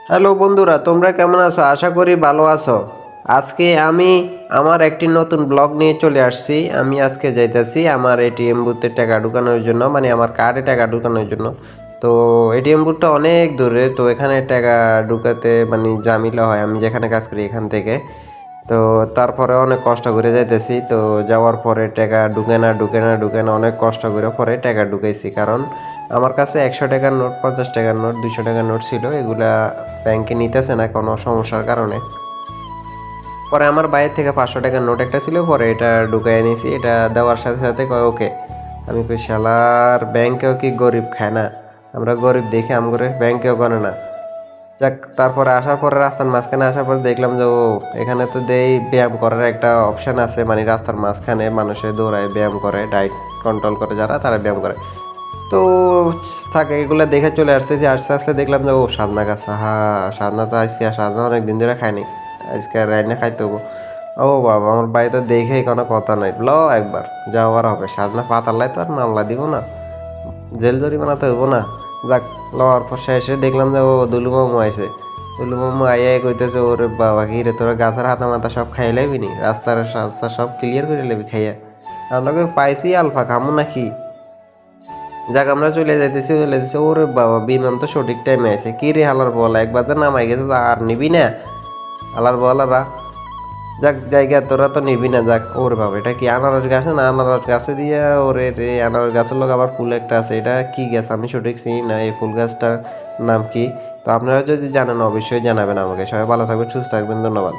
Hello বন্ধুরা, তোমরা কেমন আছো? আশা করি ভালো আছো। আজকে আমি আমার একটি নতুন ব্লগ নিয়ে চলে আসছি। আমি আজকে যাইতেছি আমার এটিএম বুথে টাকা ঢুকানোর জন্য, মানে আমার কার্ডে টাকা ঢুকানোর জন্য। তো এটিএম বুথটা অনেক দূরে, তো এখানে টাকা ঢুকাতে মানে ঝামেলা হয় আমি যেখানে কাজ করি এখান থেকে। তো তারপরে অনেক কষ্ট করে যাইতেছি। তো যাওয়ার পরে টাকা ঢুকে না অনেক কষ্ট করে পরে টাকা ঢুকাইছি, কারণ আমার কাছে 100 টাকার নোট, 50 টাকার নোট, 200 টাকার নোট ছিল। এগুলা ব্যাংকে নিতেছে না কোনো সমস্যার কারণে। পরে আমার বাইরে থেকে 500 টাকার নোট একটা ছিল, পরে এটা ঢুকাই নিয়েছি। এটা দেওয়ার সাথে সাথে কয় ওকে। আমি কই শালার, ব্যাংকেও কি গরিব খায় না? আমরা গরিব দেখে আমগরে ব্যাংকেও গণে না। যাক, তারপরে আসার পরে রাস্তার মাঝখানে আসার পরে দেখলাম যে ও এখানে তো দেই ব্যায়াম করার একটা অপশান আছে, মানে রাস্তার মাঝখানে মানুষে দৌড়ায় ব্যায়াম করে, ডায়েট কন্ট্রোল করে যারা, তারা ব্যায়াম করে। তো থাকে এগুলো দেখে চলে আসছে, যে আস্তে আস্তে দেখলাম যে ও সাজনা গাছ, হা সাজনা তো আজকে সাজনা অনেক দিন ধরে খাইনি, আজকে রাইনে খাইতে হবো। ও বাবা, আমার বাড়ি তো দেখেই কোনো কথা নাই, ল একবার যাওয়ার হবে। সাজনা পাতাল্লাই তো আর মামলা দিব না, জেল জরিমানা তো হইব না। যাক, লওয়ার পর শেষে দেখলাম যে ও দুলু মামু আইছে। দুলু মামু আইয়াই কইতেছে, ওরে বাবা কি রে, তোরা গাছের হাতা মাথা সব খাই লাইবি নি, রাস্তার রাস্তা সব ক্লিয়ার করে লেবি খাইয়া। আমরা পাইছি আলফা খামু নাকি? যাক, আমরা চলে যেতেছি। ওরে বাবা, বিমান তো সঠিক টাইমে আছে। কি রে হালার বলা, একবার যে নামাই গেছে তো আর নিবি না হালার বলারা। যাক, জায়গা তোরা তো নিবি না। যাক, ওরে বাবা, এটা কি আনারস গাছে না? আনারস গাছে দিয়ে ওরে রে, আনারস গাছের লোক আবার ফুল একটা আছে, এটা কি গাছ আমি সঠিক চিনি না। এই ফুল গাছটার নাম কি? তো আপনারা যদি জানেন অবশ্যই জানাবেন আমাকে। সবাই ভালো থাকবেন, সুস্থ থাকবেন, ধন্যবাদ।